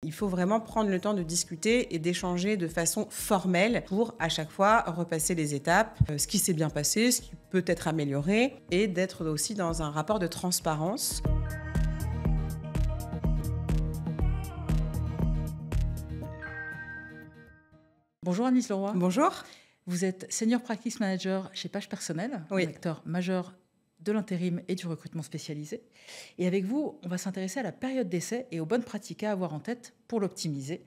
Il faut vraiment prendre le temps de discuter et d'échanger de façon formelle pour à chaque fois repasser les étapes, ce qui s'est bien passé, ce qui peut être amélioré et d'être aussi dans un rapport de transparence. Bonjour Anis Leroy. Bonjour. Vous êtes Senior Practice Manager chez Page Personnel, Oui. un acteur majeur de l'intérim et du recrutement spécialisé. Et avec vous, on va s'intéresser à la période d'essai et aux bonnes pratiques à avoir en tête pour l'optimiser,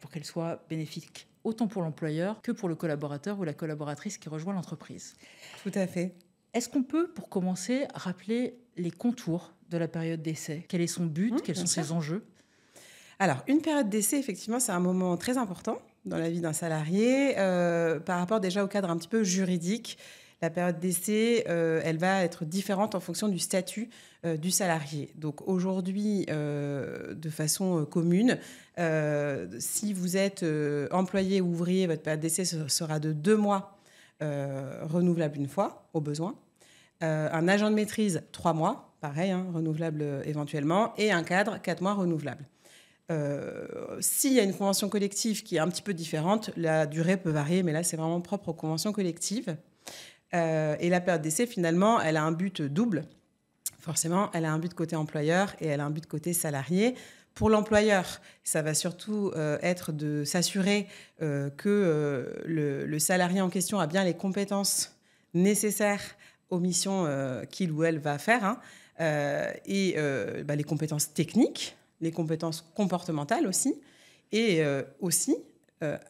pour qu'elle soit bénéfique autant pour l'employeur que pour le collaborateur ou la collaboratrice qui rejoint l'entreprise. Tout à fait. Est-ce qu'on peut, pour commencer, rappeler les contours de la période d'essai? Quel est son but? Quels sont ses enjeux? Alors, une période d'essai, effectivement, c'est un moment très important dans la vie d'un salarié par rapport déjà au cadre un petit peu juridique. La période d'essai, elle va être différente en fonction du statut du salarié. Donc aujourd'hui, de façon commune, si vous êtes employé ou ouvrier, votre période d'essai sera de 2 mois renouvelable une fois, au besoin. Un agent de maîtrise, 3 mois, pareil, renouvelable éventuellement. Et un cadre, 4 mois renouvelable. S'il y a une convention collective qui est un petit peu différente, la durée peut varier, mais là, c'est vraiment propre aux conventions collectives. Et la période d'essai, finalement, elle a un but double. Forcément, elle a un but côté employeur et elle a un but côté salarié. Pour l'employeur, ça va surtout être de s'assurer que le salarié en question a bien les compétences nécessaires aux missions qu'il ou elle va faire, et les compétences techniques, les compétences comportementales aussi, et aussi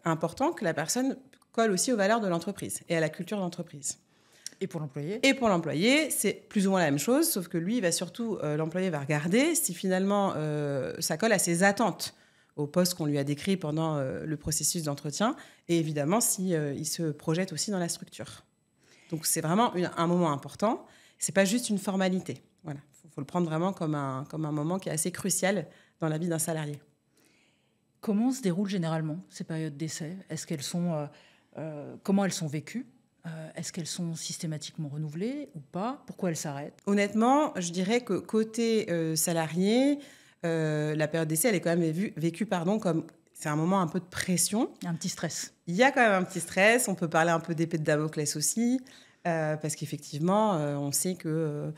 important que la personne colle aussi aux valeurs de l'entreprise et à la culture d'entreprise. Et pour l'employé? Et pour l'employé, c'est plus ou moins la même chose, sauf que lui, l'employé va regarder si finalement ça colle à ses attentes au poste qu'on lui a décrit pendant le processus d'entretien, et évidemment si il se projette aussi dans la structure. Donc c'est vraiment un moment important. C'est pas juste une formalité. Voilà, faut le prendre vraiment comme un moment qui est assez crucial dans la vie d'un salarié. Comment se déroulent généralement ces périodes d'essai? Est-ce qu'elles sont comment elles sont vécues? Est-ce qu'elles sont systématiquement renouvelées ou pas? Pourquoi elles s'arrêtent? Honnêtement, je dirais que côté salarié, la période d'essai, elle est quand même vécue comme c'est un moment un peu de pression. Un petit stress. Il y a quand même un petit stress. On peut parler un peu d'épée de Damoclès aussi, parce qu'effectivement, on sait que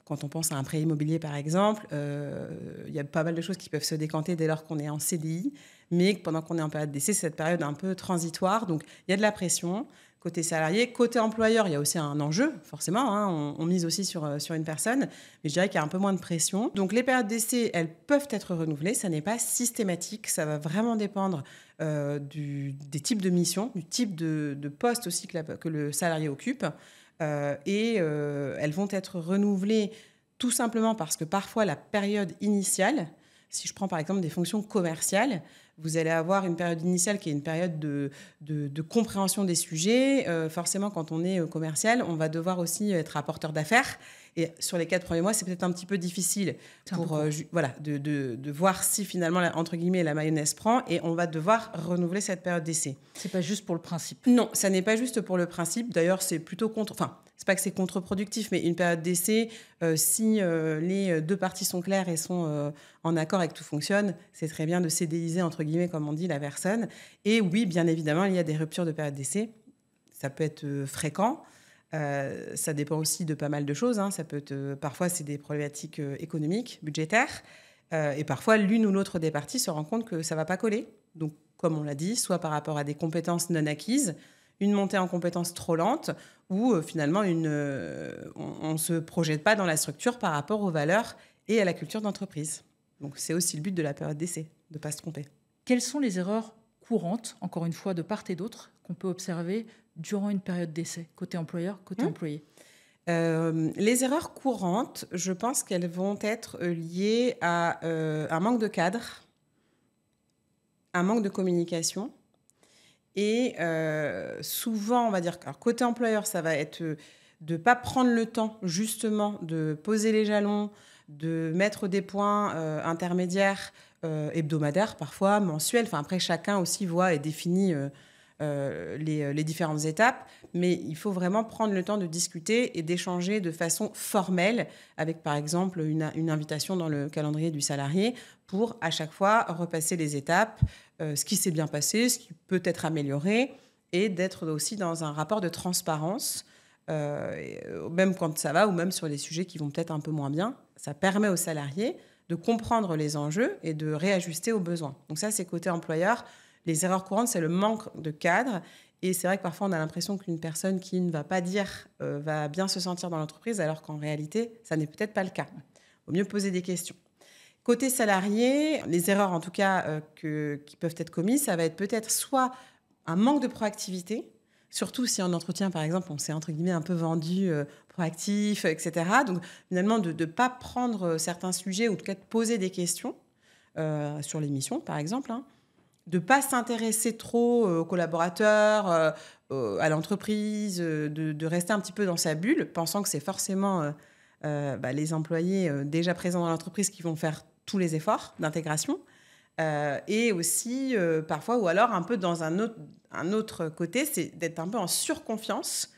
quand on pense à un prêt immobilier, par exemple, il y a pas mal de choses qui peuvent se décanter dès lors qu'on est en CDI, mais pendant qu'on est en période d'essai, c'est cette période un peu transitoire. Donc, il y a de la pression côté salarié. Côté employeur, il y a aussi un enjeu, forcément. On mise aussi sur une personne, mais je dirais qu'il y a un peu moins de pression. Donc, les périodes d'essai, elles peuvent être renouvelées. Ça n'est pas systématique. Ça va vraiment dépendre des types de missions, du type de poste aussi que le salarié occupe. Elles vont être renouvelées tout simplement parce que parfois la période initiale, si je prends par exemple des fonctions commerciales, vous allez avoir une période initiale qui est une période de compréhension des sujets. Forcément, quand on est commercial, on va devoir aussi être apporteur d'affaires. Et sur les 4 premiers mois, c'est peut-être un petit peu difficile de voir si finalement, entre guillemets, la mayonnaise prend, et on va devoir renouveler cette période d'essai. C'est pas juste pour le principe. Non, ça n'est pas juste pour le principe. D'ailleurs, c'est plutôt c'est pas que c'est contre-productif, mais une période d'essai, si les deux parties sont claires et sont en accord et que tout fonctionne, c'est très bien de CDiser, entre guillemets, comme on dit, la personne. Et oui, bien évidemment, il y a des ruptures de période d'essai. Ça peut être fréquent. Ça dépend aussi de pas mal de choses. Ça peut être, parfois, c'est des problématiques économiques, budgétaires. Et parfois, l'une ou l'autre des parties se rend compte que ça ne va pas coller. Donc, comme on l'a dit, soit par rapport à des compétences non acquises, une montée en compétences trop lente, ou finalement, on ne se projette pas dans la structure par rapport aux valeurs et à la culture d'entreprise. Donc, c'est aussi le but de la période d'essai, de ne pas se tromper. Quelles sont les erreurs courantes, encore une fois, de part et d'autre, qu'on peut observer durant une période d'essai, côté employeur, côté employé? Les erreurs courantes, je pense qu'elles vont être liées à un manque de cadre, un manque de communication. Et souvent, on va dire, alors côté employeur, ça va être de ne pas prendre le temps, justement, de poser les jalons, de mettre des points intermédiaires, hebdomadaires parfois, mensuels. Enfin, après, chacun aussi voit et définit les différentes étapes, mais il faut vraiment prendre le temps de discuter et d'échanger de façon formelle avec, par exemple, une invitation dans le calendrier du salarié pour, à chaque fois, repasser les étapes, ce qui s'est bien passé, ce qui peut être amélioré, et d'être aussi dans un rapport de transparence, même quand ça va ou même sur les sujets qui vont peut-être un peu moins bien. Ça permet aux salariés de comprendre les enjeux et de réajuster aux besoins. Donc ça, c'est côté employeur. Les erreurs courantes, c'est le manque de cadre. Et c'est vrai que parfois, on a l'impression qu'une personne qui ne va pas dire va bien se sentir dans l'entreprise, alors qu'en réalité, ça n'est peut-être pas le cas. Il vaut mieux poser des questions. Côté salarié, les erreurs en tout cas qui peuvent être commises, ça va être peut-être soit un manque de proactivité, surtout si en entretien, par exemple, on s'est entre guillemets un peu vendu proactif, etc. Donc finalement, de ne pas prendre certains sujets ou en tout cas de poser des questions sur l'émission, par exemple, hein, de ne pas s'intéresser trop aux collaborateurs, à l'entreprise, de rester un petit peu dans sa bulle, pensant que c'est forcément les employés déjà présents dans l'entreprise qui vont faire tous les efforts d'intégration. Et aussi, parfois, ou alors un peu dans un autre côté, c'est d'être un peu en surconfiance.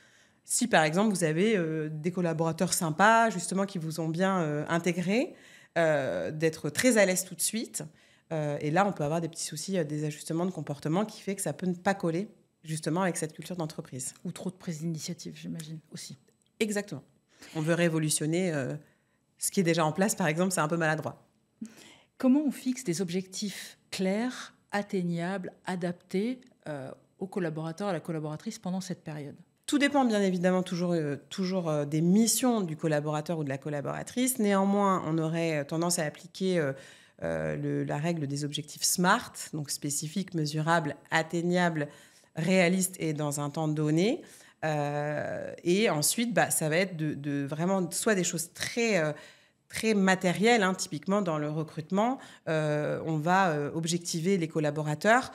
Si, par exemple, vous avez des collaborateurs sympas, justement, qui vous ont bien intégré, d'être très à l'aise tout de suite. Et là, on peut avoir des petits soucis, des ajustements de comportement qui fait que ça peut ne pas coller, justement, avec cette culture d'entreprise. Ou trop de prise d'initiative, j'imagine, aussi. Exactement. On veut révolutionner ce qui est déjà en place, par exemple, c'est un peu maladroit. Comment on fixe des objectifs clairs, atteignables, adaptés aux collaborateurs, à la collaboratrice pendant cette période ? Tout dépend bien évidemment toujours des missions du collaborateur ou de la collaboratrice. Néanmoins, on aurait tendance à appliquer la règle des objectifs SMART, donc spécifiques, mesurables, atteignables, réalistes et dans un temps donné. Et ensuite, ça va être de vraiment soit des choses très matérielles, hein, typiquement dans le recrutement. On va objectiver les collaborateurs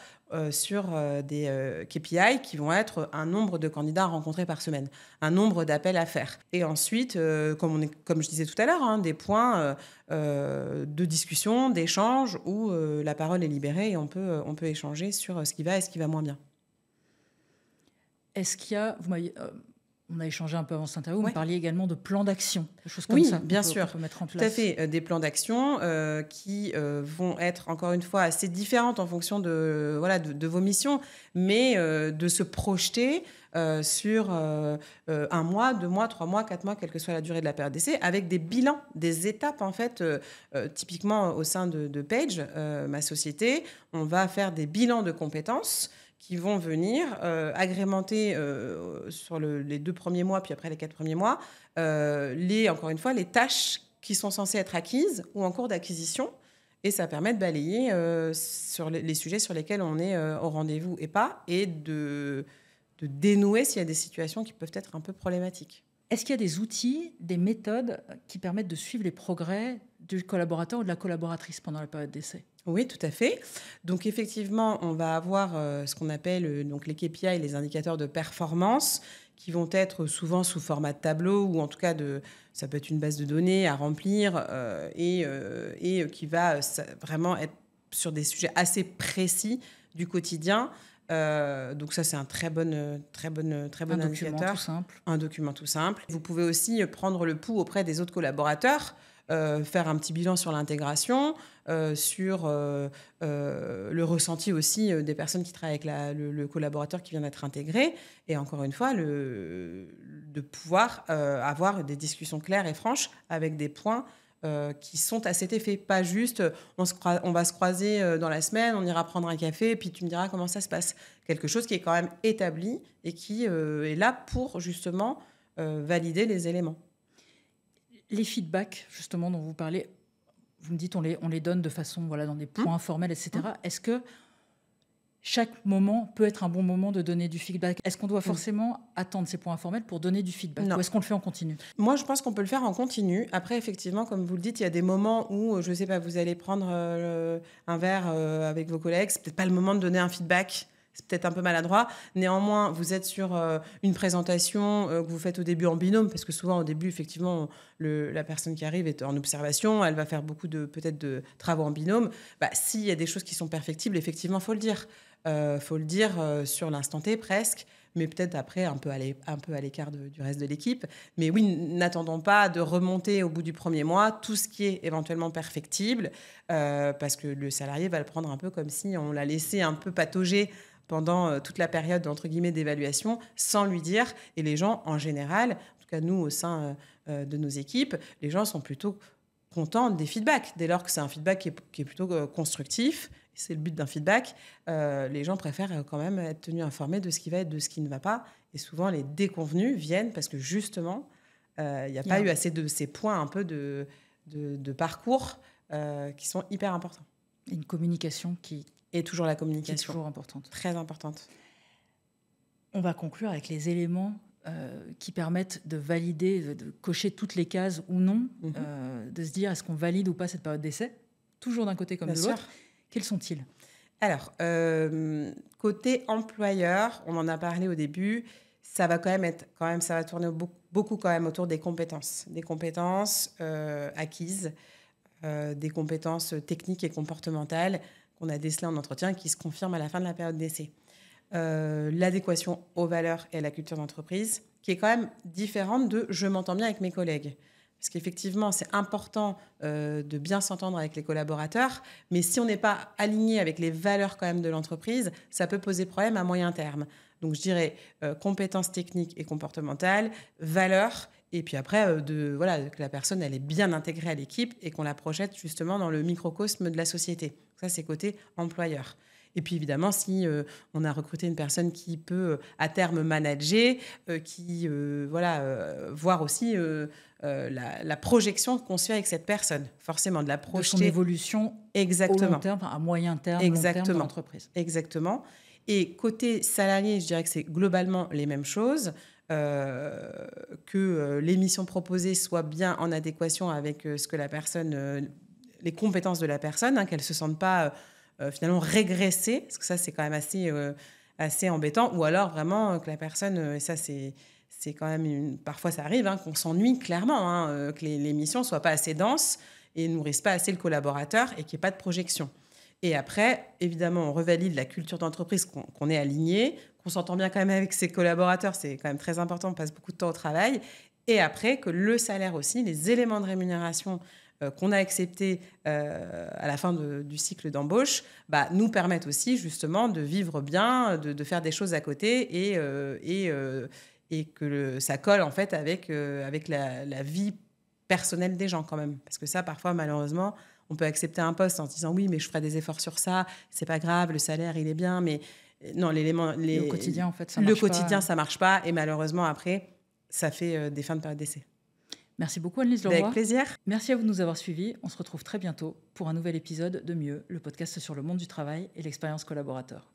sur des KPI qui vont être un nombre de candidats rencontrés par semaine, un nombre d'appels à faire. Et ensuite, comme je disais tout à l'heure, hein, des points de discussion, d'échange, où la parole est libérée et on peut échanger sur ce qui va et ce qui va moins bien. Est-ce qu'il y a... on a échangé un peu avant cette interview, Ouais. vous parliez également de plans d'action, des choses comme oui, ça. Bien sûr. On peut mettre en place. Tout à fait. Des plans d'action qui vont être, encore une fois, assez différentes en fonction de vos missions, mais de se projeter sur 1 mois, 2 mois, 3 mois, 4 mois, quelle que soit la durée de la période d'essai, avec des bilans, des étapes, en fait. Typiquement, au sein de Page, ma société, on va faire des bilans de compétences qui vont venir agrémenter sur les 2 premiers mois, puis après les 4 premiers mois, encore une fois, les tâches qui sont censées être acquises ou en cours d'acquisition. Et ça permet de balayer sur les sujets sur lesquels on est au rendez-vous et pas, et de dénouer s'il y a des situations qui peuvent être un peu problématiques. Est-ce qu'il y a des outils, des méthodes qui permettent de suivre les progrès du collaborateur ou de la collaboratrice pendant la période d'essai ? Oui, tout à fait. Donc, effectivement, on va avoir ce qu'on appelle donc les KPI, les indicateurs de performance, qui vont être souvent sous format de tableau, ou en tout cas, ça peut être une base de données à remplir et qui va vraiment être sur des sujets assez précis du quotidien. Donc ça, c'est un très bon indicateur. Document tout simple. Un document tout simple. Vous pouvez aussi prendre le pouls auprès des autres collaborateurs, faire un petit bilan sur l'intégration, sur le ressenti aussi des personnes qui travaillent avec le collaborateur qui vient d'être intégré. Et encore une fois, de pouvoir avoir des discussions claires et franches avec des points qui sont à cet effet. Pas juste, on va se croiser dans la semaine, on ira prendre un café, et puis tu me diras comment ça se passe. Quelque chose qui est quand même établi et qui est là pour justement valider les éléments. Les feedbacks, justement, dont vous parlez, vous me dites on les donne de façon, dans des points informels, etc. Est-ce que chaque moment peut être un bon moment de donner du feedback ? Est-ce qu'on doit forcément attendre ces points informels pour donner du feedback ? Non. Ou est-ce qu'on le fait en continu ? Moi, je pense qu'on peut le faire en continu. Après, effectivement, comme vous le dites, il y a des moments où, je ne sais pas, vous allez prendre un verre avec vos collègues. C'est peut-être pas le moment de donner un feedback. C'est peut-être un peu maladroit. Néanmoins, vous êtes sur une présentation que vous faites au début en binôme, parce que souvent, au début, effectivement, la personne qui arrive est en observation. Elle va faire beaucoup peut-être de travaux en binôme. S'il y a des choses qui sont perfectibles, effectivement, il faut le dire. faut le dire, sur l'instant T presque, mais peut-être après un peu à l'écart du reste de l'équipe. Mais oui, n'attendons pas de remonter au bout du premier mois tout ce qui est éventuellement perfectible, parce que le salarié va le prendre un peu comme si on l'a laissé un peu patauger pendant toute la période entre guillemets d'évaluation sans lui dire. Et les gens, en général, en tout cas nous au sein de nos équipes, les gens sont plutôt contents des feedbacks. Dès lors que c'est un feedback qui est plutôt constructif, c'est le but d'un feedback, les gens préfèrent quand même être tenus informés de ce qui va et de ce qui ne va pas. Et souvent, les déconvenus viennent parce que justement, il n'y a pas eu assez de ces points un peu de parcours qui sont hyper importants. Une communication et toujours la communication. Qui est toujours importante. Très importante. On va conclure avec les éléments qui permettent de valider, de cocher toutes les cases ou non, de se dire est-ce qu'on valide ou pas cette période d'essai, toujours d'un côté comme de l'autre. Quels sont-ils ? Alors, côté employeur, on en a parlé au début, ça va ça va tourner beaucoup quand même autour des compétences acquises, des compétences techniques et comportementales qu'on a décelées en entretien et qui se confirment à la fin de la période d'essai. L'adéquation aux valeurs et à la culture d'entreprise, qui est quand même différente de « je m'entends bien avec mes collègues ». Parce qu'effectivement, c'est important de bien s'entendre avec les collaborateurs, mais si on n'est pas aligné avec les valeurs quand même de l'entreprise, ça peut poser problème à moyen terme. Donc je dirais compétences techniques et comportementales, valeurs, et puis après, que la personne elle est bien intégrée à l'équipe et qu'on la projette justement dans le microcosme de la société. Ça, c'est côté employeur. Et puis évidemment, si on a recruté une personne qui peut à terme manager, voir aussi la projection qu'on se fait avec cette personne. Forcément, de la projeter. De son évolution Exactement. Au long terme, à moyen terme, Exactement. Long terme de l'entreprise. Exactement. Et côté salarié, je dirais que c'est globalement les mêmes choses. Que les missions proposées soient bien en adéquation avec ce que la personne, les compétences de la personne, qu'elle ne se sente pas finalement régresser, parce que ça c'est quand même assez embêtant, ou alors vraiment que la personne, et ça c'est quand même, parfois ça arrive, qu'on s'ennuie clairement, que les missions ne soient pas assez denses et ne nourrissent pas assez le collaborateur et qu'il n'y ait pas de projection. Et après, évidemment, on revalide la culture d'entreprise, qu'on est aligné, qu'on s'entend bien quand même avec ses collaborateurs, c'est quand même très important, on passe beaucoup de temps au travail. Et après, que le salaire aussi, les éléments de rémunération qu'on a acceptés à la fin du cycle d'embauche, nous permettent aussi justement de vivre bien, de faire des choses à côté et que ça colle en fait avec la vie personnelle des gens quand même. Parce que ça, parfois, malheureusement, on peut accepter un poste en se disant oui, mais je ferai des efforts sur ça, c'est pas grave, le salaire il est bien, mais non, au quotidien en fait ça marche pas. Le quotidien ça marche pas et malheureusement après ça fait des fins de période d'essai. Merci beaucoup Anne-Lise Leroy. Avec plaisir. Merci à vous de nous avoir suivis. On se retrouve très bientôt pour un nouvel épisode de Mieux, le podcast sur le monde du travail et l'expérience collaborateur.